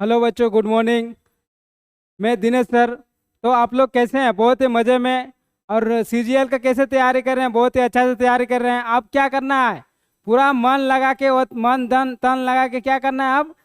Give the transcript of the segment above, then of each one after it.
Hello बच्चों, good morning. मैं Dinesh sir. तो आप लोग कैसे हैं? बहुत ही मज़े में। और सीजीएल का कैसे तैयारी कर रहे हैं? बहुत ही अच्छा से तैयारी कर रहे हैं। अब क्या करना है, पूरा मन लगा के और मन धन तन लगा के क्या करना है, अब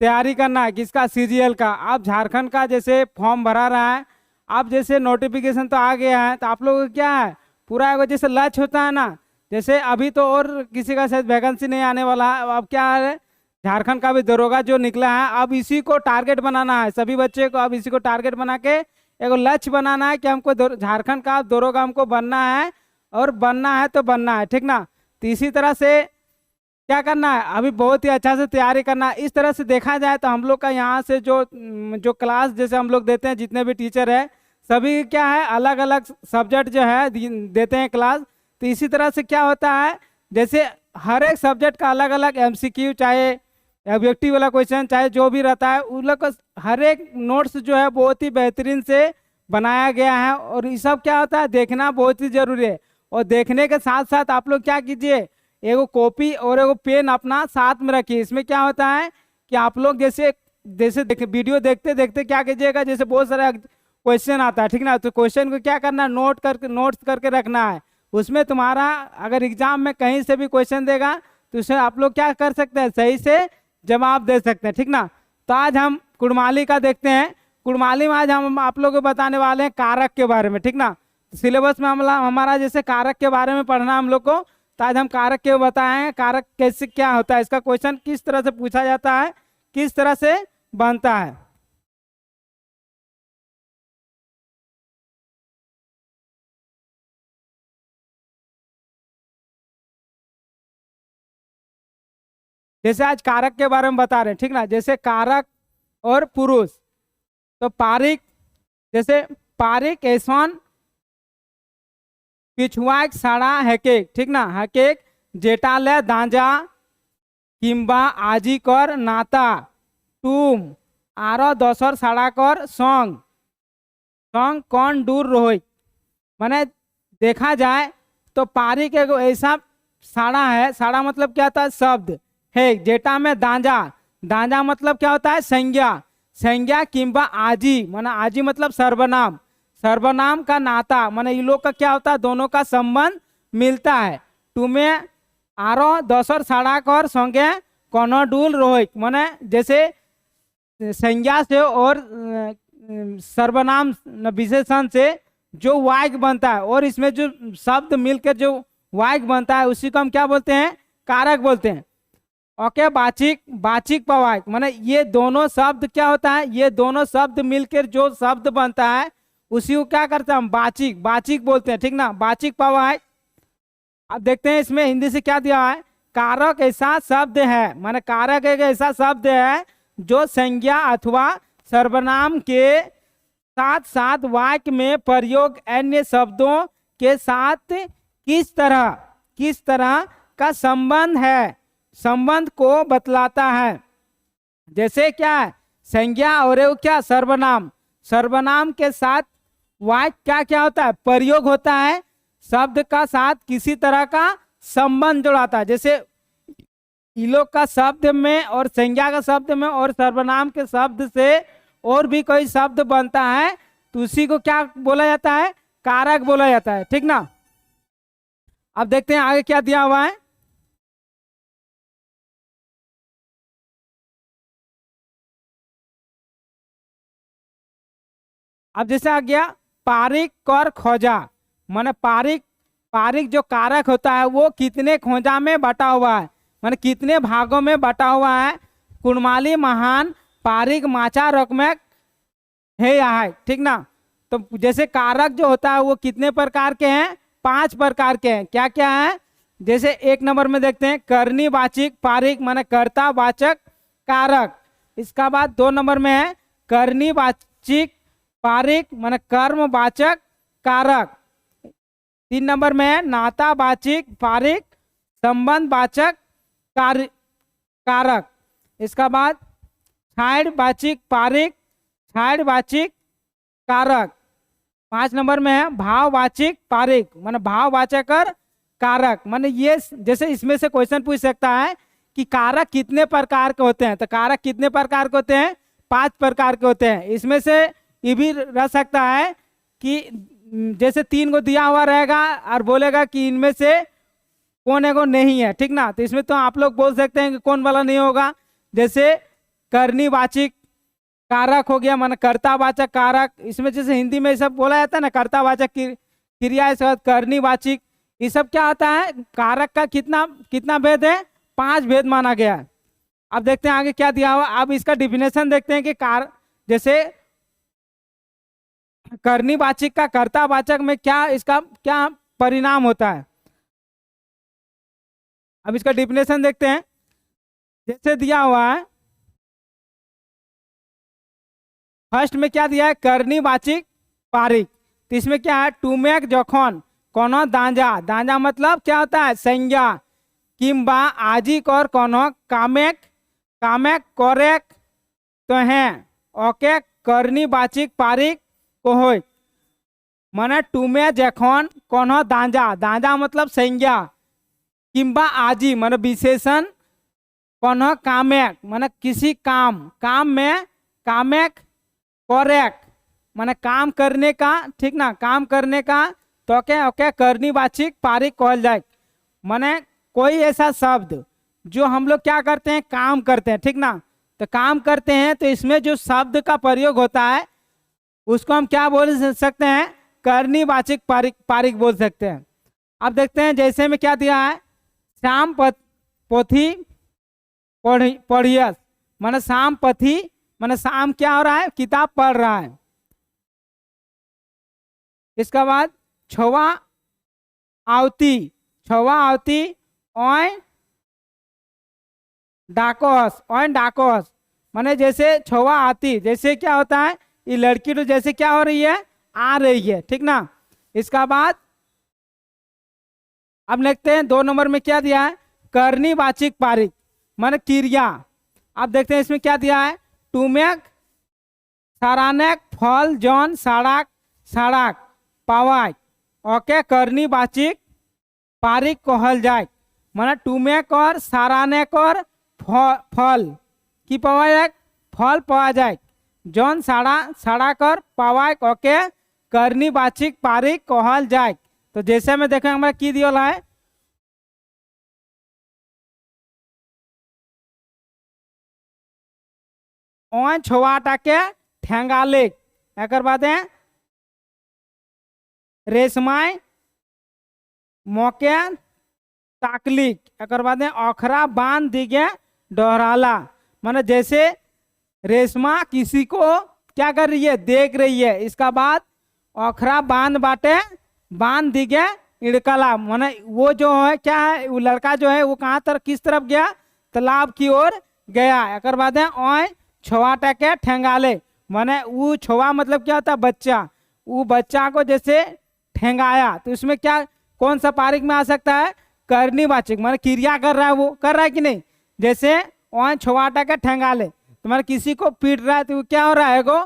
तैयारी करना है। किसका? सीजीएल का। आप झारखंड का जैसे फॉर्म भरा रहा है, आप जैसे नोटिफिकेशन तो आ गया है, तो आप लोगों को क्या है, पूरा एगो जैसे लक्ष्य होता है ना, जैसे अभी तो और किसी का शायद वैकेंसी नहीं आने वाला है। अब क्या है, झारखंड का भी दरोगा जो निकला है, अब इसी को टारगेट बनाना है सभी बच्चे को। अब इसी को टारगेट बना के एगो लक्ष्य बनाना है कि हमको झारखंड का दरोगा हमको बनना है, और बनना है तो बनना है, ठीक ना। तो इसी तरह से क्या करना है, अभी बहुत ही अच्छा से तैयारी करना है। इस तरह से देखा जाए तो हम लोग का यहाँ से जो जो क्लास जैसे हम लोग देते हैं, जितने भी टीचर है सभी क्या है, अलग अलग सब्जेक्ट जो है देते हैं क्लास। तो इसी तरह से क्या होता है, जैसे हर एक सब्जेक्ट का अलग अलग एमसीक्यू, चाहे ऑब्जेक्टिव वाला क्वेश्चन, चाहे जो भी रहता है, उन लोग का हर एक नोट्स जो है बहुत ही बेहतरीन से बनाया गया है। और ये सब क्या होता है, देखना बहुत ही जरूरी है। और देखने के साथ साथ आप लोग क्या कीजिए, एगो कॉपी और एगो पेन अपना साथ में रखिए। इसमें क्या होता है कि आप लोग जैसे जैसे वीडियो देखते देखते क्या कीजिएगा, जैसे बहुत सारा क्वेश्चन आता है, ठीक ना, तो क्वेश्चन को क्या करना, नोट्स करके रखना है। उसमें तुम्हारा अगर एग्जाम में कहीं से भी क्वेश्चन देगा तो उसे आप लोग क्या कर सकते हैं, सही से जवाब दे सकते हैं, ठीक ना। तो आज हम कुड़माली का देखते हैं। कुड़माली में आज हम आप लोगों को बताने वाले हैं कारक के बारे में, ठीक ना। सिलेबस में हमारा जैसे कारक के बारे में पढ़ना हम लोग को, तो आज हम कारक के बताए हैं, कारक कैसे क्या होता है, इसका क्वेश्चन किस तरह से पूछा जाता है, किस तरह से बनता है। जैसे आज कारक के बारे में बता रहे हैं, ठीक ना। जैसे कारक और पुरुष, तो पारिक, जैसे पारिक ऐसवान पिछुआ साड़ा हैकेक, ठीक ना, हैकेक जेटाले दांजा किंबा आजी कर नाता टूम आरो दसर साड़ा कर सॉन्ग सॉन्ग कौन दूर रोहित। माने देखा जाए तो पारिक एक ऐसा साड़ा है, साड़ा मतलब क्या होता है, शब्द है। जेटा में दांजा, दांजा मतलब क्या होता है, संज्ञा, संज्ञा किंबा आजी, माना आजी मतलब सर्वनाम, सर्वनाम का नाता, माने ये लोग का क्या होता है, दोनों का संबंध मिलता है। तुम्हें आरो दसर साड़ा कर संगे कोनो डूल रोहित, माने जैसे संज्ञा से और सर्वनाम विशेषण से जो वाक्य बनता है, और इसमें जो शब्द मिलकर जो वाक्य बनता है, उसी को हम क्या बोलते हैं, कारक बोलते हैं। ओके, बाचिक, बाचिक पवाक, माने ये दोनों शब्द क्या होता है, ये दोनों शब्द मिलकर जो शब्द बनता है उसी को क्या करते हैं हम, बाचिक, बाचिक बोलते हैं, ठीक ना, बाचिक पवाक। अब देखते हैं इसमें हिंदी से क्या दिया है। कारक ऐसा शब्द है, माने कारक एक ऐसा शब्द है जो संज्ञा अथवा सर्वनाम के साथ साथ वाक्य में प्रयोग अन्य शब्दों के साथ किस तरह का संबंध है, संबंध को बतलाता है। जैसे क्या है, संज्ञा और वो क्या, सर्वनाम, सर्वनाम के साथ वाक्य क्या क्या होता है, प्रयोग होता है, शब्द का साथ किसी तरह का संबंध जुड़ाता है। जैसे इलोक का शब्द में और संज्ञा का शब्द में और सर्वनाम के शब्द से और भी कोई शब्द बनता है, तो उसी को क्या बोला जाता है, कारक बोला जाता है, ठीक ना। अब देखते हैं आगे क्या दिया हुआ है। अब जैसे आ गया पारिक कर खोजा, माने पारिक, पारिक जो कारक होता है वो कितने खोजा में बटा हुआ है, माने कितने भागों में बटा हुआ है। कुड़माली महान पारिक माचा रकमेक है यहाँ है, ठीक ना। तो जैसे कारक जो होता है वो कितने प्रकार के हैं, 5 प्रकार के हैं। क्या क्या है, जैसे 1 नंबर में देखते हैं करनी वाचिक पारिक, माने कर्ता वाचक कारक। इसका बाद 2 नंबर में है करनी वाचिक पारिक, माने कर्म वाचक कारक। 3 नंबर में है नाता वाचिक पारिक संबंध वाचक कारक। इसका बाद छाड़ वाचिक पारिक छाड़ वाचिक कारक। 5 नंबर में है भाववाचिक पारिक, माने भाववाचक कारक। माने ये जैसे इसमें से क्वेश्चन पूछ सकता है कि कारक कितने प्रकार के होते हैं, तो कारक कितने प्रकार के होते हैं, 5 प्रकार के होते हैं। इसमें से ये भी रह सकता है कि जैसे 3 को दिया हुआ रहेगा और बोलेगा कि इनमें से कौन एगो नहीं है, ठीक ना। तो इसमें तो आप लोग बोल सकते हैं कि कौन वाला नहीं होगा। जैसे कर्णीवाचिक कारक हो गया, माना कर्तावाचक कारक। इसमें जैसे हिंदी में सब बोला जाता है ना, कर्तावाचक क्रिया, इसके बाद कर्णीवाचिक, ये सब क्या होता है, कारक का कितना कितना भेद है, 5 भेद माना गया है। अब देखते हैं आगे क्या दिया हुआ। अब इसका डिफिनेशन देखते हैं कि जैसे कर्णीवाचिक का कर्तावाचक में क्या इसका क्या परिणाम होता है। अब इसका डिफिनेशन देखते हैं। जैसे दिया हुआ है फर्स्ट में क्या दिया है, कर्णीवाचिक पारिक। तो इसमें क्या है, टू मेक जखन कोनो दांजा, दांजा मतलब क्या होता है, संज्ञा, किंबा आजिक और कोनो कामेक, कामेक कोरेक तो हैं ओके कर्णीवाचिक पारिक को हो। माने टू में जखन कोनो दांजा, दांजा मतलब संज्ञा, किंबा आजी माने विशेषण, कोनो कामेक माने किसी काम, काम में कामेक कोरेक माने काम करने का, ठीक ना, काम करने का तो क्या ओके कर्णीवाचिक पारिक कहल जाए। माने कोई ऐसा शब्द जो हम लोग क्या करते हैं, काम करते हैं, ठीक ना। तो काम करते हैं तो इसमें जो शब्द का प्रयोग होता है उसको हम क्या बोल सकते हैं, कर्णीवाचिक पारिक, पारिक बोल सकते हैं। अब देखते हैं जैसे में क्या दिया है, श्याम पोथी पढ़ियस, माने शाम पथी माने शाम क्या हो रहा है, किताब पढ़ रहा है। इसके बाद छवा आवती, छवा आवती ओय डाकोस, ओय डाकोस माने जैसे छवा आती, जैसे क्या होता है, ये लड़की तो जैसे क्या हो रही है, आ रही है, ठीक ना। इसका बाद अब देखते हैं 2 नंबर में क्या दिया है, कर्णीवाचिक पारिक माने क्रिया। अब देखते हैं इसमें क्या दिया है, टूमेक सारानेक फल जौन सड़क सड़क पावाय ओके कर्णीवाचिक पारिक कहल जाए। माने टूमेक और सारानेक और फल की पावाय, फल पावा जाए, जौन सड़ा कर पावाय ओके कर्णीवाचिक पारिक कहल जाए। तो जैसे में देखें हमारा की दिया है, ओन छोवाटाके ठेंगाले, एक बाद रेशमाय मोके ताकलिक, एक बाद अखरा बांध दिगे डोहराला। माने जैसे रेशमा किसी को क्या कर रही है, देख रही है। इसका बाद अखरा बांध बाटे बांध दिगे इड़कला, माने वो जो है क्या है, वो लड़का जो है वो कहाँ तरफ किस तरफ गया, तालाब की ओर गया। एक बाद ओय छोवाटा के ठेंगाले, माने वो छोवा मतलब क्या होता है, बच्चा, वो बच्चा को जैसे ठेंगाया। तो इसमें क्या कौन सा पारिक में आ सकता है, कर्णीवाचिक, माने क्रिया कर रहा है, वो कर रहा है कि नहीं। जैसे ओय छोवाटा के ठेंगाले, तो माने किसी को पीट रहा है तो क्या हो रहा है, गो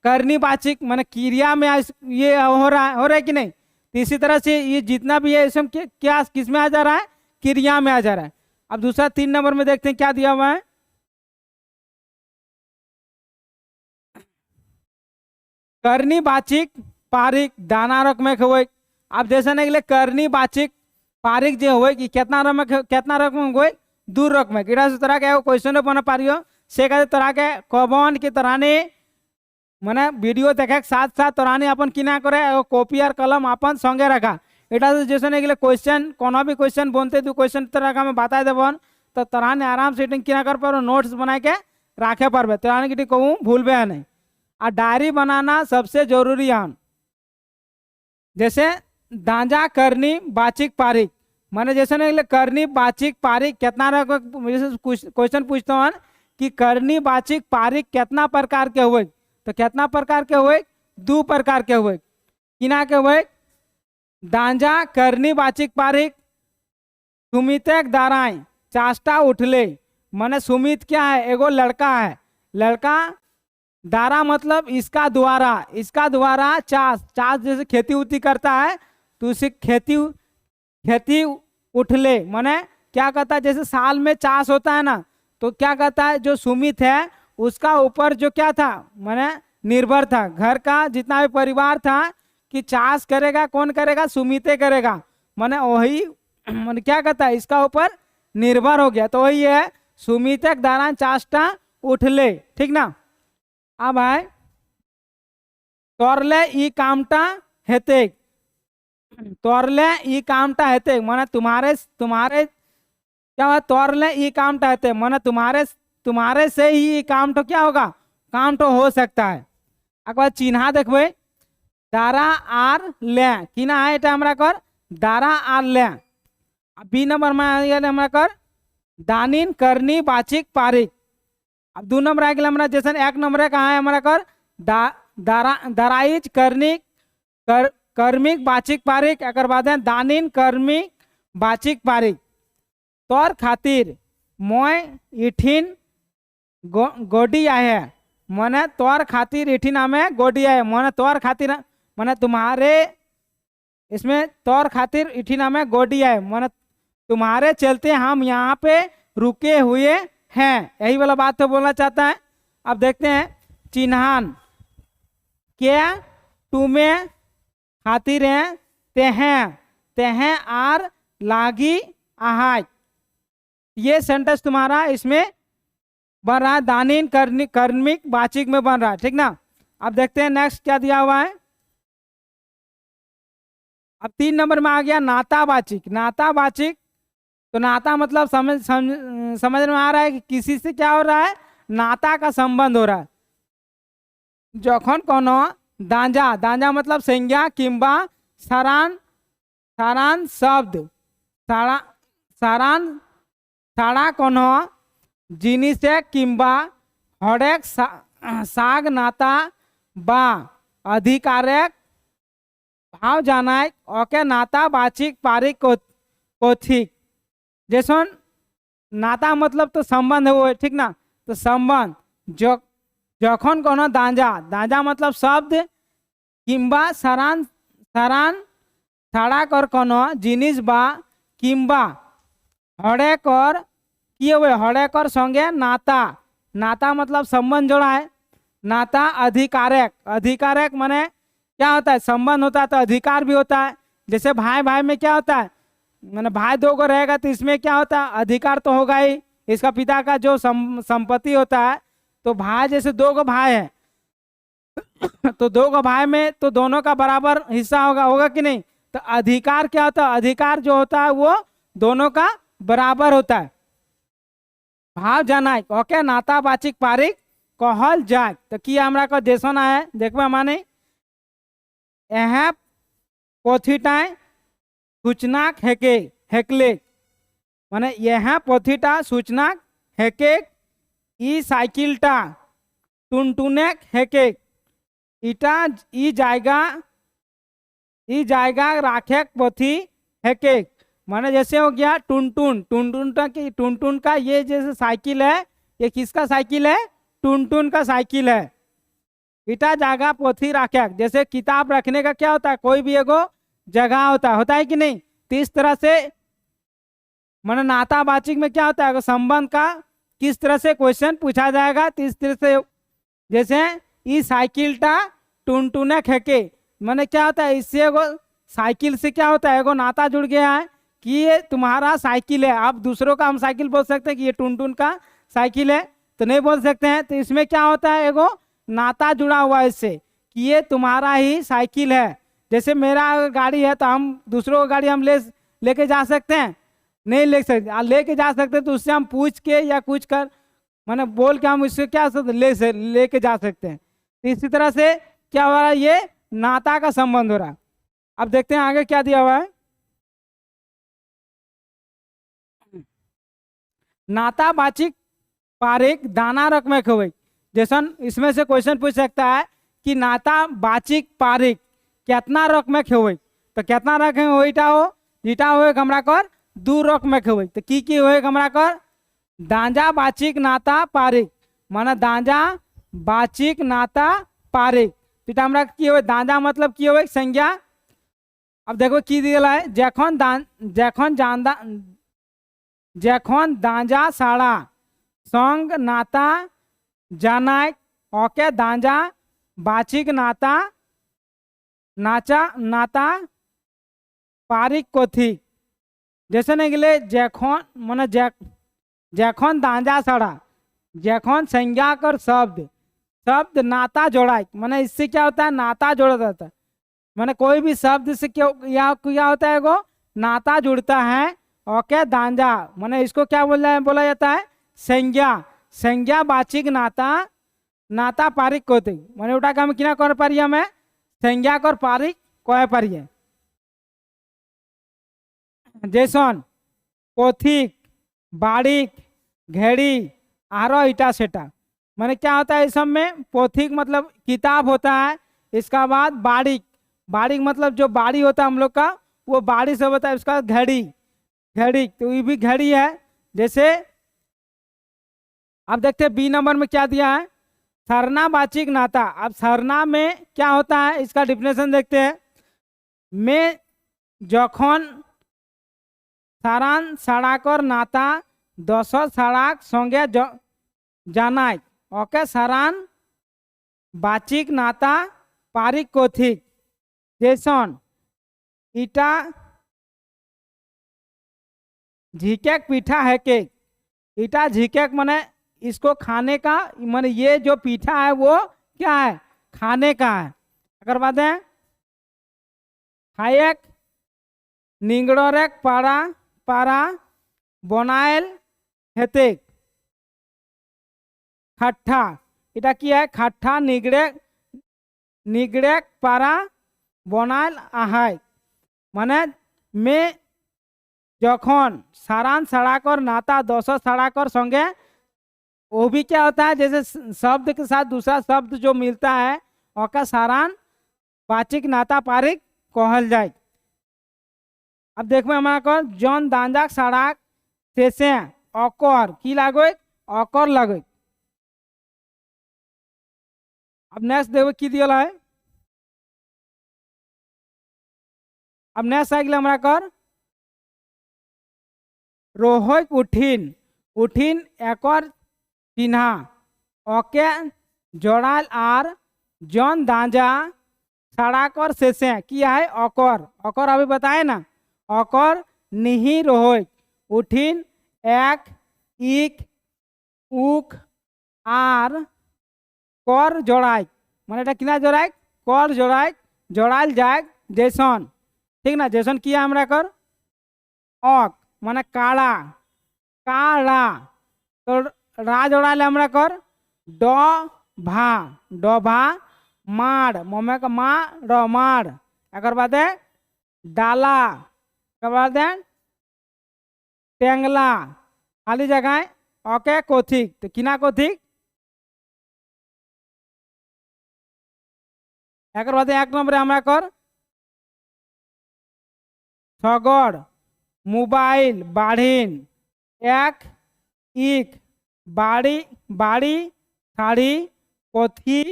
कर्णीवाचिक माने क्रिया में ये हो रहा है कि नहीं। तो इसी तरह से ये जितना भी है इसमें क्या किस में आ जा रहा है, क्रिया में आ जा रहा है। अब दूसरा 3 नंबर में देखते हैं क्या दिया हुआ है, कर्णीवाचिक पारिक दाना रक में हुए। अब जैसे नहीं के कर्णीवाचिक पारिक जो हुए कि कितना रक में हुए, 2 रक में किड़ा से तरह के क्वेश्चन बना पारियो से कहते तरह के कौन की तरह ने माने वीडियो देखे साथ साथ तोरानी अपन किना करे कॉपी और कलम अपन संगे रखा। एटा से जैसे नहीं क्वेश्चन कोनो भी क्वेश्चन बनते 2 क्वेश्चन तरह का मैं बता देवन तो तोरानी आराम से किना कर पारो, नोट्स बना के रखे पारबे, तोरानी की कहूँ भूलबे नहीं। और डायरी बनाना सबसे जरूरी है। जैसे दांजा कर्णीवाचिक पारिक माने जैसे नहीं कर्णीवाचिक पारिक कितना क्वेश्चन पूछता हूँ कि कर्णीवाचिक पारिक कितना प्रकार के हुए, तो कितना प्रकार के हुए, 2 प्रकार के हुए। किना के हुए, दांजा कर्णीवाचिक पारिक सुमितेक दाराय चाष्टा उठले, माने सुमित क्या है, एगो लड़का है, लड़का दारा मतलब इसका द्वारा चाष जैसे खेती उती करता है तो उसे खेती उठले माने क्या कहता है, जैसे साल में चाष होता है ना, तो क्या कहता है जो सुमित है उसका ऊपर जो क्या था मैंने निर्भर था, घर का जितना भी परिवार था कि चाष करेगा कौन करेगा, सुमिते करेगा, मैंने वही मैंने क्या कहता है इसका ऊपर निर्भर हो गया, तो वही है सुमितक दारान चाष्टा उठले, ठीक ना। अब है तोरले ई कामटा हेते, तोरले ई कामटा हेते माने तुम्हारे तुम्हारे क्या हुआ, तोरले ई कामटा हेते माने तुम्हारे तुम्हारे से ही ये काम तो क्या होगा, काम तो हो सकता है। एक बार चिन्हा देखबे दारा आर ले किना है এটা আমরা কর दारा आर ले। बी नंबर में आ गया हमरा कर दानिन करनी बाचिक पारिक। अब 2 नंबर आ गया हमरा जैसे 1 नंबर कहाँ है हमारा कर दारा दराइज करनी कर्मिक बाचिक पारिक, एक बाद है दानिन कर्मिक बाचिक पारिक। तोर खातिर मोय इठिन गोडी आहे मने तोर खातिर इठी नामे गोडी आहे मने तोर खातिर मने तुम्हारे, इसमें तोर खातिर इठी नामे गोडी आहे मने तुम्हारे चलते हम यहाँ पे रुके हुए हैं, यही वाला बात तो बोलना चाहता है। अब देखते हैं चिन्हान क्या तुम्हें खातिर हैं तेहें आर लागी आहाय, ये सेंटेंस तुम्हारा इसमें बन रहा है दानिन कर्मिक बाचिक में बन रहा है, ठीक ना। अब देखते हैं नेक्स्ट क्या दिया हुआ है। अब 3 नंबर में आ गया नाता बाचिक। नाता बाचिक तो नाता मतलब समझ में आ रहा है कि किसी से क्या हो रहा है, नाता का संबंध हो रहा है। जखन कोनो दांजा, दांजा मतलब संज्ञा किंबा सारान सारान शब्द सारान सारा कोनो जिनिसे किंबा हरेक साग नाता बा अधिकारक भाव जानाय ओके नाता बाचिक पारिक कोथिक। जैसन नाता मतलब तो संबंध हो, ठीक ना। तो संबंध जो जखन कोनो दांजा, दांजा मतलब शब्द किंबा सारान सारान साड़ा कर कोनो जिनिस बा किंबा हरेक और किए हुए हरेक और संगे नाता, नाता मतलब संबंध जोड़ा है। नाता अधिकारक, अधिकारक माने क्या होता है, संबंध होता है तो अधिकार भी होता है। जैसे भाई भाई में क्या होता है, मैंने भाई 2 को रहेगा तो इसमें क्या होता है, अधिकार तो होगा ही, इसका पिता का जो संपत्ति होता है। तो भाई जैसे 2 को भाई है तो 2 को भाई में तो दोनों का बराबर हिस्सा होगा कि नहीं। तो अधिकार क्या होता है, अधिकार जो होता है वो दोनों का बराबर होता है। भाव जानाय ओके नाता बाचिक पारिक कहल जाए। तो कि हमरा को जैसन है देखबे माने यहाँ पोथीटाय सूचना हेके हेकले माने यहाँ पोथीटा सूचना हेके ई साइकिलटा टुनटुने हेके इटा ई जायगा राखे पोथी हेके माने जैसे हो गया टुनटुन, टुनटुन का ये जैसे साइकिल है, ये किसका साइकिल है, टुनटुन का साइकिल है। इटा जगह पोथी राखे, जैसे किताब रखने का क्या होता है, कोई भी एगो जगह होता है कि नहीं। तो इस तरह से माने नाता बाचिक में क्या होता है, संबंध का किस तरह से क्वेश्चन पूछा जाएगा। तो इस तरह से जैसे ई साइकिलटा टुनटुने खेके माने क्या होता है, इससे एगो साइकिल से क्या होता है, एगो नाता जुड़ गया है कि ये तुम्हारा साइकिल है। आप दूसरों का हम साइकिल बोल सकते हैं कि ये टुनटुन का साइकिल है, तो नहीं बोल सकते हैं। तो इसमें क्या होता है, एगो नाता जुड़ा हुआ है इससे कि ये तुम्हारा ही साइकिल है। जैसे मेरा गाड़ी है तो हम दूसरों का गाड़ी हम लेके जा सकते हैं, नहीं ले सकते। लेके जा सकते तो उससे हम पूछ के या कुछ कर माने बोल के हम उससे क्या लेके जा सकते हैं। तो इसी तरह से क्या हो रहा है, ये नाता का संबंध हो रहा है। अब देखते हैं आगे क्या दिया हुआ है। नाता बाचिक पारिक दाना रक में खवई। जैसन इसमें से क्वेश्चन पूछ सकता है कि नाता बाचिक पारिक कितना रक में खवई। तो कितना रक वहीटा हो जीटा हो हमरा कर 2 रक में खवई। तो की हो हमरा कर दांजा बाचिक नाता पारिक माना दांजा बाचिक नाता पारिक। तो हमरा की हो दांजा मतलब की हो संज्ञा। अब देखो की दिया है, जखन दांजा साड़ा संग नाता जानाय ओके दांजा बाचिक नाता नाचा नाता पारिक कथिक जैसे नहीं गले जखन माने जखन दांजा सड़ा जखन संज्ञा कर शब्द शब्द नाता जोड़ाए माने इससे क्या होता है नाता जोड़ा जाता है माने कोई भी शब्द से क्या होता है वो नाता जुड़ता है ओके दांजा माने इसको क्या बोला जाता है संज्ञा संज्ञा बाचिक नाता नाता पारिक कोते माने ওটাকে আমি কিনা করে পারি আমি संज्ञा कर पारिक কয়ে পারি जैसन पोथिक बाड़िक घेड़ी आरो इटा सेटा माने क्या होता है इस सब में पोथिक मतलब किताब होता है इसका बाद बाड़िक बाड़िक मतलब जो बाड़ी होता है हम लोग का वो बाड़ी से होता है उसका घड़ी घड़ी तो ये भी घड़ी है जैसे अब देखते हैं बी नंबर में क्या दिया है सरनावाचिक नाता अब सरना में क्या होता है इसका डिफिनेशन देखते हैं में जखन सारान सड़ाकर नाता दस सड़ाक संगे जानाय ओके सारान बाचिक नाता पारिक कथिक जैसन इटा झिकेक पीठा है केक इटा झिकेक माने इसको खाने का माने ये जो पीठा है वो क्या है खाने का है अगर बात है खाएक निंगड़ोरेक पारा पारा बनाएल हेतेक खट्ठा इटा की है खट्ठा निगड़े निगड़ेक पारा बनाएल आहाय माने में जखन सारान सड़ाकर नाता दस सड़ाकर संगे वो भी क्या होता है जैसे शब्द के साथ दूसरा शब्द जो मिलता है ओका सारान वाचिक नाता पारिक कहल जाए अब देखो हमारा को जौन दांजाक सड़ाक शेषे अकर की लागो अकर लगे अब नेक्स्ट देखो की दिया है अब नेक्स्ट आ गया हमारा कर रोहिक उठिन उठिन एकर चिन्हा ओके जोड़ाल आर जौन दांजा सड़ाकर शेषे किया है अकर अकर अभी बताए ना अकर निही रोहिक उठिन एक इक उक आर कर जोड़ाई माने এটা किना जोड़ाई कर जोड़ाई जोड़ाल जाए जैसन ठीक ना जैसन किया हमरा कर अक माने काला काला तो रा जोड़ाले हमरा कर ड भा माड़ मम्मे का माँ ड माड़ एक बाद डाला एक बाद टेंगला खाली जगह ओके कोथिक तो किना कोथिक एक बाद एक नंबर हमरा कर सगड़ मोबाइल बाढ़िन एक इक बाड़ी बाड़ी साड़ी पोथी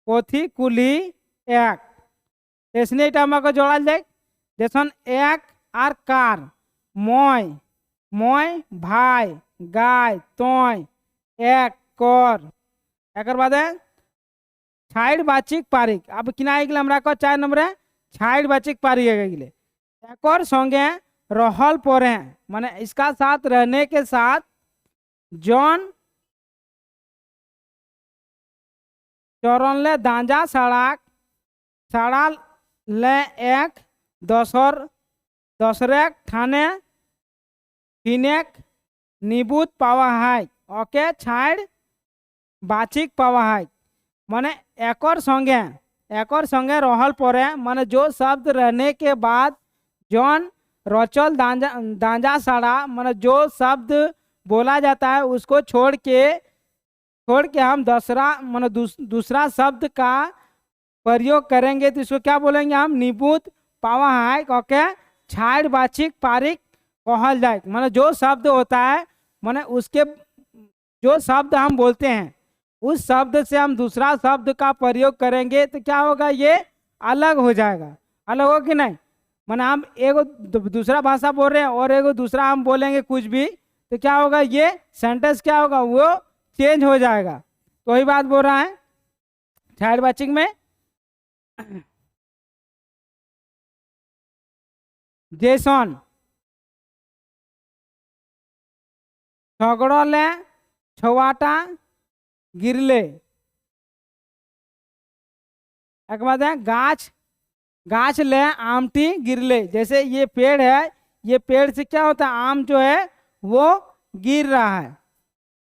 पोथी कुली एक ऐसने को जोड़ा जाए जैसन एक आर कार मय मय भाई गाय तय एक कर एक बाद छाड़ बाचिक पारिक अब किना गए हमरा को 4 नंबर छाड़ बाचिक पारिक गए एक और संगे रहल परे माने इसका साथ रहने के साथ जौन चरण ले दांजा सड़ाक सड़ा ले एक दसरे ठाने फिनेक निबुत पावा है ओके छाड़ बाचिक पावा है माने एकर संगे रहल परे माने जो शब्द रहने के बाद जौन रचल दांजा सड़ा माने जो शब्द बोला जाता है उसको छोड़ के हम दूसरा शब्द का प्रयोग करेंगे तो इसको क्या बोलेंगे हम निबुत पावा है ओके छाड़ बाचिक पारिक कहल जाए माने जो शब्द होता है माने उसके जो शब्द हम बोलते हैं उस शब्द से हम दूसरा शब्द का प्रयोग करेंगे तो क्या होगा ये अलग हो जाएगा अलग हो कि नहीं माने हम एगो दूसरा भाषा बोल रहे हैं और एगो दूसरा हम बोलेंगे कुछ भी तो क्या होगा ये सेंटेंस क्या होगा वो चेंज हो जाएगा। तो वही बात बोल रहा है साइड वाचिक में। जेसन झगड़ले छवाटा गिरले। एक बात है गाछ गाछ ले आमटी गिरले। जैसे ये पेड़ है, ये पेड़ से क्या होता है, आम जो है वो गिर रहा है।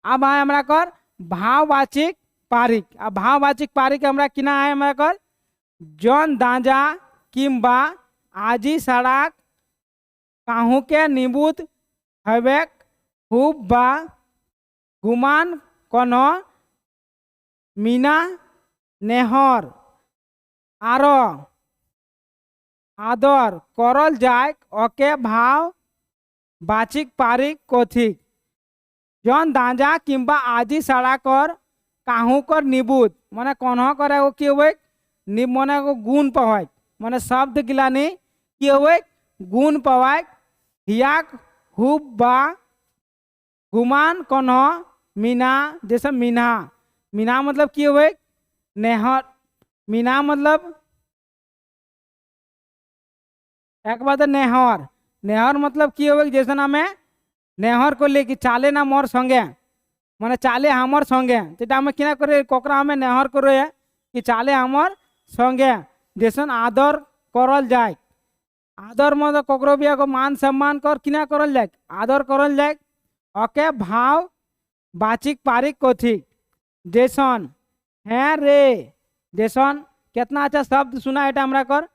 अब आए हमारा कर भाववाचिक पारिक। अब भाववाचिक पारिक हमरा किना है हमारा कर जौन दांजा किंबा आजी सड़क काहू के निबुत हवेक खूब बा गुमान कोनो मीना नेहर आरो आदर करल जाए ओके भाव बाचिक पारिक कोथिक। जौन दांजा किंबा आजी सड़ाकर काहू कर निबुत माने कौन करे वो की हुए निब मने को गुण पवाय माने शब्द गिलानी की हुए गुण पवाय हियाक हुब बा गुमान कौन मीना। जैसे मीना मीना मतलब की हुए नेहर। मीना मतलब एक बात है नेहर। नेहर मतलब की हुए जैसे ना मैं नेहर को लेके चाले ना मोर संगे माने चाले हमर संगे जेटा हमें किना करे कोकरा हमें नेहर करे कि चाले हमर संगे जैसन आदर करल जाए। आदर मतलब कोकरो भी को मान सम्मान कर किना करल जाए आदर करल जाए ओके भाव बाचिक पारिक कोथिक। जैसन है रे जैसन कितना अच्छा शब्द सुना है हमरा कर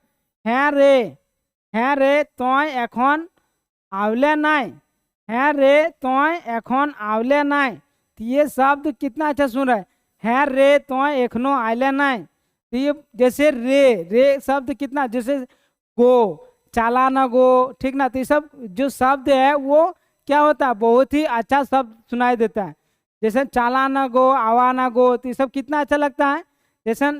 है रे तोय एखन आवले नाय। है रे तोय एखन आवले नाय। ये शब्द कितना अच्छा सुन रहा है रे तोय एखनो आइले नाय। तो ये जैसे रे शब्द कितना जैसे गो चाला ना गो ठीक ना। तो ये सब जो शब्द है वो क्या होता है बहुत ही अच्छा शब्द सुनाई देता है। जैसे चाला ना गो आवा ना गो तो ये सब कितना अच्छा लगता है। जैसे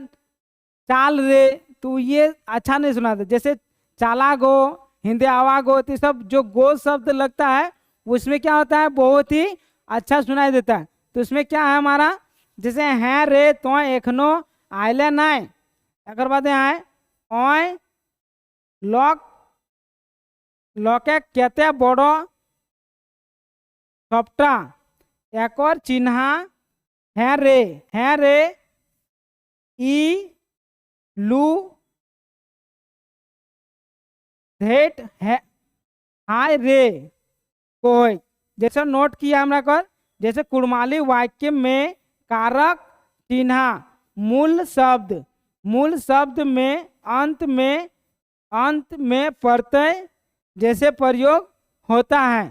चाल रे तो ये अच्छा नहीं सुनाता। जैसे चाला गो हिंदी आवा गो तो सब जो गो शब्द लगता है उसमें क्या होता है बहुत ही अच्छा सुनाई देता है। तो उसमें क्या है हमारा जैसे है रे तो एखनो आइले नाय। अगर बात है ओय लॉक लॉके केते बड़ो सप्टा एकर चिन्हा है रे ई लू धेट है हाय रे कोई। जैसे नोट किया हमरा कर जैसे कुड़माली वाक्य में कारक चिन्हा मूल शब्द में अंत में प्रत्यय जैसे प्रयोग होता है।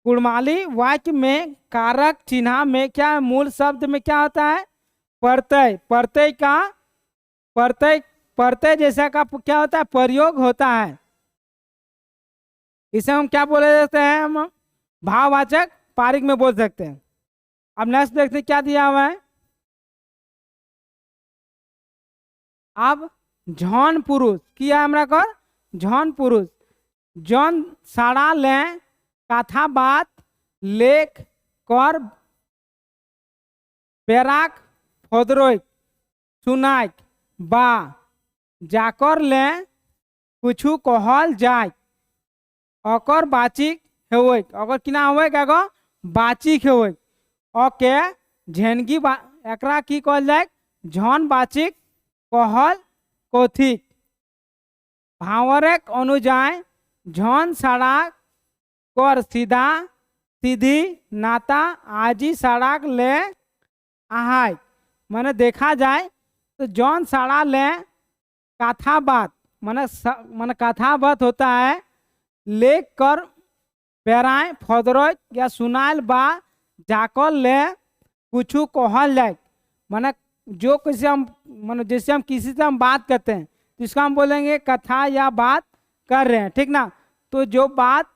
कुड़माली वाक्य में कारक चिन्हा में क्या है मूल शब्द में क्या होता है प्रत्यय। प्रत्यय जैसा का क्या होता है प्रयोग होता है। इसे हम क्या बोले जाते हैं हम भाववाचक पारिक में बोल सकते हैं। अब नेक्स्ट देखते क्या दिया हुआ है। अब झन पुरुष किया हमरा कर झन पुरुष जौन साड़ा ले कथा बात लेख कर बेराक फदरोक सुनाक बा जाकर ले कुछ कहल जाए ओकर बाचिक हेवक। अगर किना होक एगो बाचिक हेवक ओके झेनगी एकरा की कहल जाए झन बाचिक कहल कोथिक। भावरक अनुजाय झन सड़क कर सीधी नाता आजी सड़क ले आहाय। माने देखा जाए तो जौन साड़ा ले कथा बात माने कथा बात होता है लेख कर पेराए फदरोक या सुनाल बा जाकर ले कुछ कहल जाए। माने जो किसी हम माने जैसे हम किसी से हम बात करते हैं तो इसका हम बोलेंगे कथा या बात कर रहे हैं ठीक ना। तो जो बात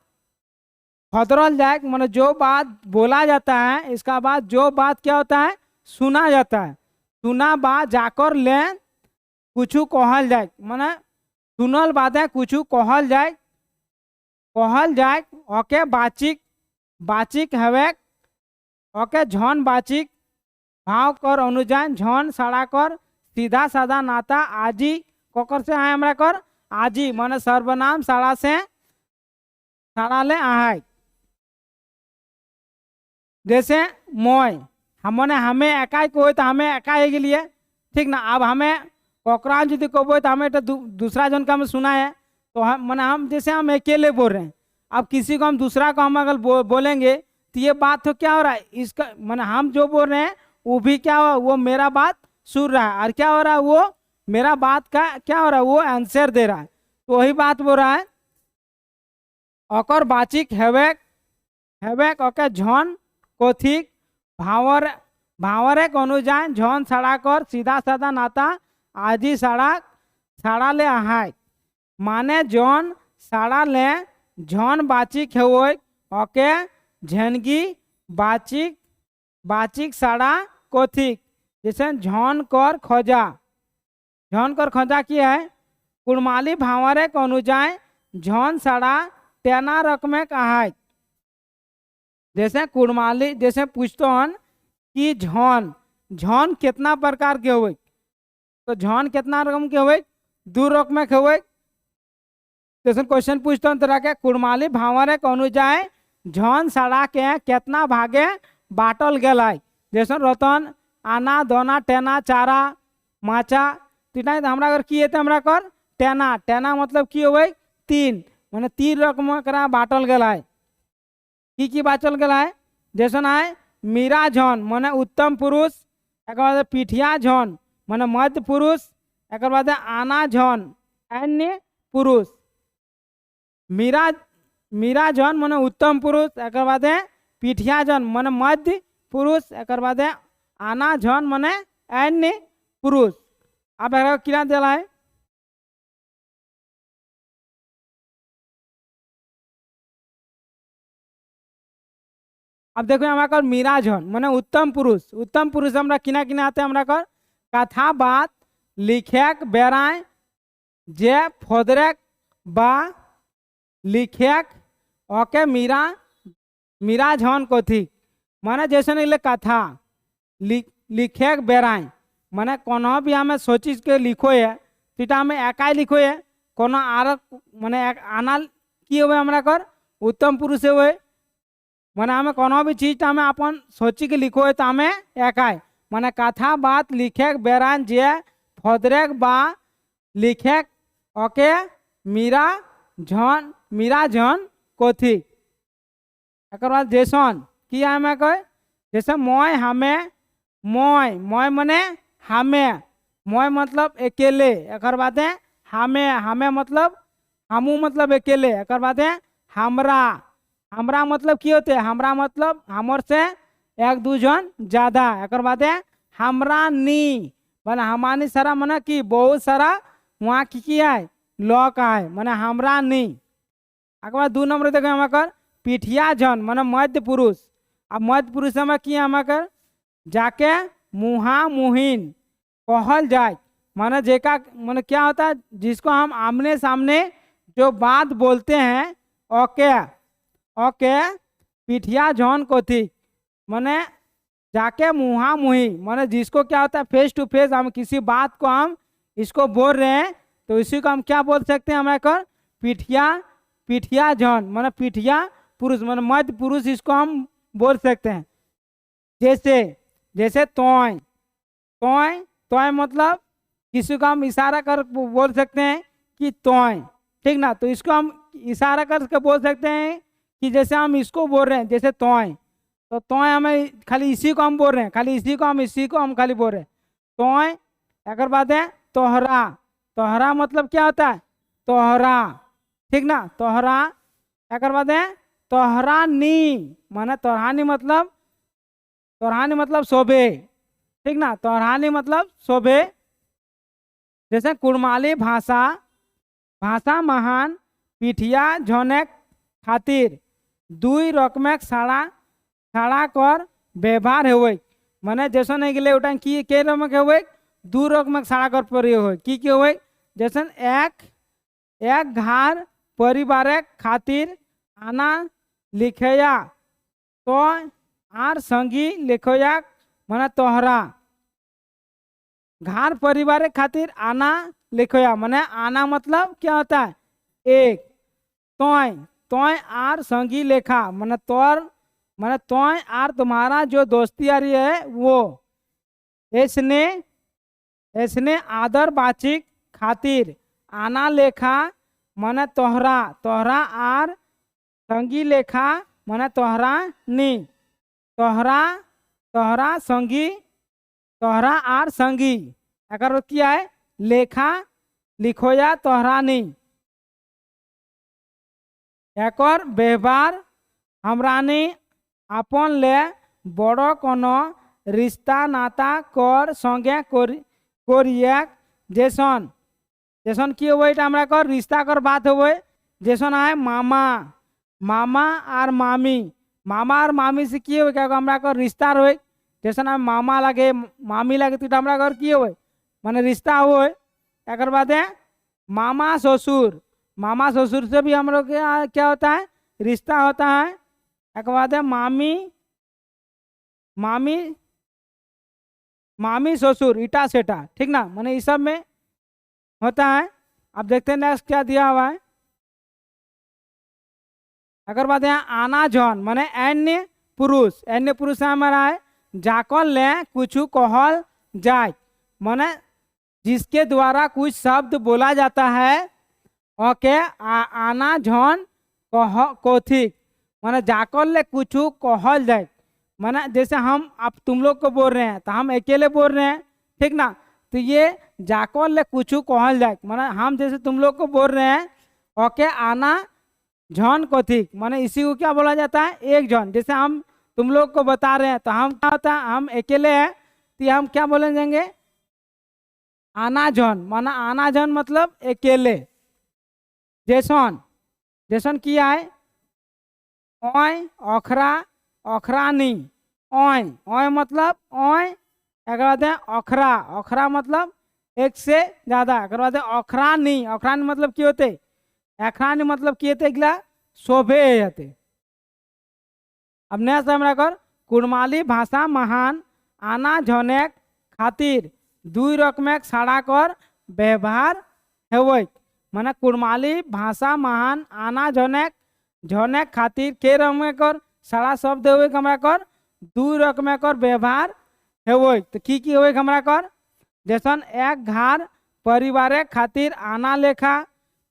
फदरल जाए माने जो बात बोला जाता है इसका बाद जो बात क्या होता है सुना जाता है। सुना बात जाकर ले कुछ कहल जाए माने सुनल बातें कुछ कहल जाए ओके बाचिक हवे ओके झन बाचिक भाव कर अनुजान झन साड़ा कर सीधा साधा नाता आजी कोकर से आए हमरा कर आजी माने सर्वनाम साड़ा से साड़ा ले आहाय। जैसे मोय हमने हमें एकाई को तो हमें एकाई के लिए ठीक ना। अब हमें कोकराल यदि कहो तो हमें तो दूसरा जन का हमें सुना है तो हम माने हम जैसे हम अकेले बोल रहे हैं। अब किसी को हम दूसरा को हम अगर बोलेंगे तो ये बात तो क्या हो रहा है इसका माने हम जो बोल रहे हैं वो भी क्या हो वो मेरा बात सुन रहा है और क्या हो रहा है वो मेरा बात का क्या हो रहा है वो आंसर दे रहा है। तो वही बात बोल रहा है अकर बाचिक हेवेक हेवेक ओके झन कोथिक भावर भावरे अनुजान झन साड़ा कर सीधा साधा नाता आजी साड़ा साड़ा ले आहाय माने जौन साड़ा ले झन बाचिक हेवोय ओके झनगी बाचिक बाचिक साड़ा कोथिक। जैसे झन कर खोजा की है कुड़माली भावरे अनुजाय झन साड़ा टेना रकमे कहाय। जैसे कुड़माली जैसे पूछते हन कि झन झन कितना प्रकार के हुए तो झन कितना रकम के हुए 2 रकम के हुए। जैसे क्वेश्चन पूछते हन तरह के कुड़माली भावरे अनुजाय झन साड़ा के कितना भागे बाटल गलाय। जैसे रतन आना दोना टेना चारा माचा तीना हमरा अगर की है हमरा कर टेना टेना मतलब की हुए 3 माने 3 रकम करा बाटल गलाय की बाचल गलाय। जैसे आए मीरा झन माने उत्तम पुरुष एक बाद पिठिया झन माने मध्य पुरुष एक बाद आना झन अन्य पुरुष मीरा झन माने उत्तम पुरुष एक बाद पिठिया झन माने मध्य पुरुष एक बाद आना झन माने अन्य पुरुष। अब क्या दिला है अब देखो हमारा मीरा झन माने उत्तम पुरुष हमरा किना किना आते हमरा कर कथा बात लिखेक बेराय जे फोदरेक बा लिखेक ओके मीरा मीरा झन कोथी माने जैसे नहीं कथा लिखेक बेराय माने कोनो भी हमें सोची के लिखो है तीटा हमें एकाई लिखो है कोनो आर माने आना की हुए हमरा कर उत्तम पुरुष हुए माने हमें कोनो भी चीज हमें अपन सोची के लिखो है तो हमें एकाई माने कथा बात लिखेक बेरान जे फदरेक बा लिखेक ओके मीरा झन कोथी। एक बाद जैसन की हमें कहे जैसे मोय हमें मोय मोय मने हमें मोय मतलब अकेले एक बाद हमें मतलब हमू मतलब अकेले एक बाद हमरा हमरा मतलब की होते हमरा मतलब हमर से 1-2 जन ज्यादा एक बाद हमरा नी माने हमानी सारा मना कि बहुत सारा वहाँ की है लॉक है माने हमरा नी। एक बाद 2 नंबर देखो हमारे पिठिया झन माने मध्य पुरुष। अब मध्य पुरुष में की हमारे जाके मुहा मुहिन कहल जाए माने जेका माने क्या होता है जिसको हम आमने सामने जो बात बोलते हैं ओके ओके पिठिया झन कोथी माने जाके मुहा मुही माने जिसको क्या होता है फेस टू फेस हम किसी बात को हम इसको बोल रहे हैं तो इसी को हम क्या बोल सकते हैं हमारे कर पिठिया झन माने पिठिया पुरुष माने मध्य पुरुष इसको हम बोल सकते हैं। जैसे तोय तोय तोय मतलब किसी को हम इशारा कर बोल सकते हैं कि तोय ठीक ना। तो इसको हम इशारा करके बोल सकते हैं कि जैसे हम इसको बोल रहे हैं जैसे तोय तो तोय हमें खाली इसी को हम बोल रहे हैं खाली इसी को हम खाली बोल रहे हैं तोय। एक बाद है तोहरा तोहरा मतलब क्या होता है तोहरा ठीक ना तोहरा। एक बाद है तोहरा नी माने तोहरानी मतलब शोभे ठीक ना तोहरानी मतलब शोभे। जैसे कुड़माली भाषा महान पिठिया झने खातिर 2 रकमेक साड़ा कर व्यवहार हुए माने जैसे नहीं गए उठा की के रकमेक हुए 2 रकमेक साड़ा कर प्रयोग हुए की हुए जैसे एक घर परिवार खातिर आना लिखेया तो आर संगी लेखोया माने तोहरा। घर परिवार खातिर आना लिखोया माने आना मतलब क्या होता है एक। तोय तोय आर संगी लेखा माने तोर माने तोय आर तुम्हारा जो दोस्ती यारी है वो। इसने इसने आदर बाचिक खातिर आना लेखा माने तोहरा। तोहरा आर संगी लेखा माने तोहरा नी। तोहरा तोहरा संगी तोहरा आर संगी अगर क्या है लेखा लिखोया तोहरा नी। एक व्यवहार हमरानी अपन ले बड़ो कोनो रिश्ता नाता कर संगे करिए जैसन जैसन की हो हमरा कर रिश्ता कर बात हो जैसन है मामा मामा और मामी। मामा और मामी से की हो क्या हमरा कर रिश्ता रहे जैसन है मामा लगे मामी लगे तो हमरा घर की हो माने रिश्ता हो। एक बाद है मामा ससुर। मामा ससुर से भी हम लोग क्या होता है रिश्ता होता है। एक बाद है मामी मामी मामी ससुर इटा सेटा ठीक ना माने इस सब में होता है। अब देखते हैं नेक्स्ट क्या दिया हुआ है। अगर बात है आना जौन माने अन्य पुरुष हमारा है जाकल ले कुछ कहल जाए माने जिसके द्वारा कुछ शब्द बोला जाता है। ओके आना जौन कौथिक माने जाकल ले कुछ कहल जाए माने जैसे हम आप तुम लोग को बोल रहे हैं तो हम अकेले बोल रहे हैं ठीक ना। तो ये जाकल ले कुछ कहल जाए माने हम जैसे तुम लोग को बोल रहे हैं। ओके आना जौन कौथिक माने इसी को क्या बोला जाता है एक जौन। जैसे हम तुम लोग को बता रहे हैं तो हम क्या होता है हम अकेले हैं तो हम क्या बोले जाएंगे आना जौन माना आना जौन मतलब अकेले। जैसन जैसन किया है ओय अखरा अखरा नी। ओय ओय मतलब ओय एक बाद है अखरा अखरा मतलब एक से ज्यादा। एक बाद है अखरा नी मतलब की होते अखरा नी मतलब की होते अगला शोभे होते। अब नेक्स्ट हमरा कर कुड़माली भाषा महान आना झनेक खातिर दुई रकमेक साड़ा कर व्यवहार है माने कुड़माली भाषा महान आना झनेक खातिर के रकमे कर साड़ा शब्द हुए हमरा कर दुई रकमे कर व्यवहार है। तो की हुए हमरा कर जैसन एक घर परिवार खातिर आना लेखा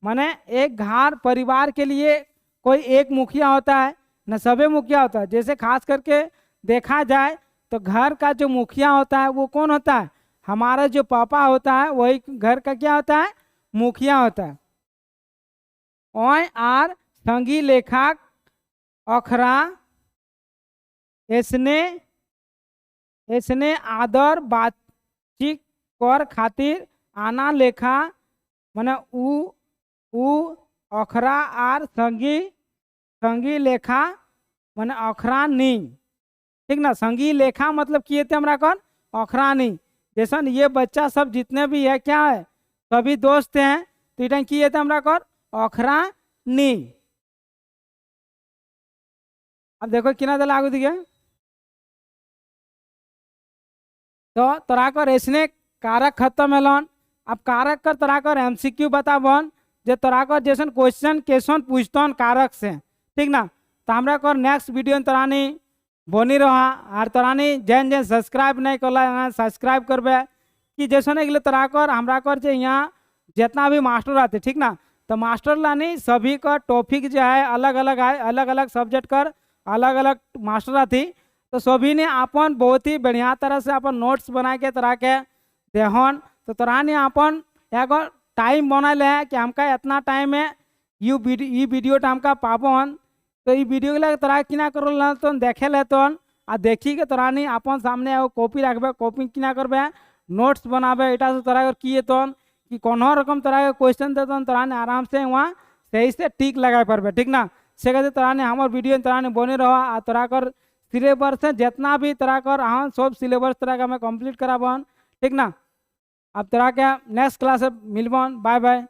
माने एक घर परिवार के लिए कोई एक मुखिया होता है न सभी मुखिया होता है। जैसे खास करके देखा जाए तो घर का जो मुखिया होता है वो कौन होता है हमारा जो पापा होता है वही घर का क्या होता है मुखिया होता है। ओय आर संगी लेखा अखरा इसने आदर बातचीत कर खातिर आना लेखा माने उ अखरा आर संगी लेखा माने अखरा नी ठीक ना। संगी लेखा मतलब किए थे हमरा कौन अखरा नी। जैसन ये बच्चा सब जितने भी है क्या है सभी दोस्त हैं तो इधर किए थे हमरा कौन अखरा नी। अब देखो किना दल लागू दिया तो तोरा कर ऐसने कारक खत्म है। अब कारक कर तोरा कर MCQ बताबन जो तोरा कर जैसन क्वेश्चन पूछतन कारक से ठीक ना। तो हमरा कर नेक्स्ट वीडियो तोरानी बनी रहा और तोरानी जैन जैन सब्सक्राइब नहीं कर सब्सक्राइब करबे कि जैसन अगले तोरा कर हमरा कर जो यहाँ जितना भी मास्टर आते ठीक ना। तो मास्टर लानी सभी का टॉपिक जो है अलग अलग है अलग अलग सब्जेक्ट कर अलग अलग मास्टर आती। तो सभी ने अपन बहुत ही बढ़िया तरह से अपन नोट्स बना के तरह के देहन। तो तोरा ने अपन एगो टाइम बनल है कि हमका इतना टाइम है ये वीडियो हमका पाबन। तो ये वीडियो के लिए तोरा किना कर तो देखे लेतन आ देखी के तोरा नहीं अपन सामने एगो कॉपी रखबे कॉपी किना करबे नोट्स बनाबे इटा से तोरा किए तन कि कोनो रकम तोरा क्वेश्चन देतन तोरा ने आराम से वहाँ सही से टिक लगा पारबे ठीक ना। से कहते तोरा ने हमार वीडियो तोरा ने बने रहा आ तोरा कर सिलेबस से जितना भी तोरा कर हाँ सब सिलेबस तोरा का मैं कंप्लीट कराबन ठीक ना। अब तोरा के नेक्स्ट क्लास मिलबन बाय बाय।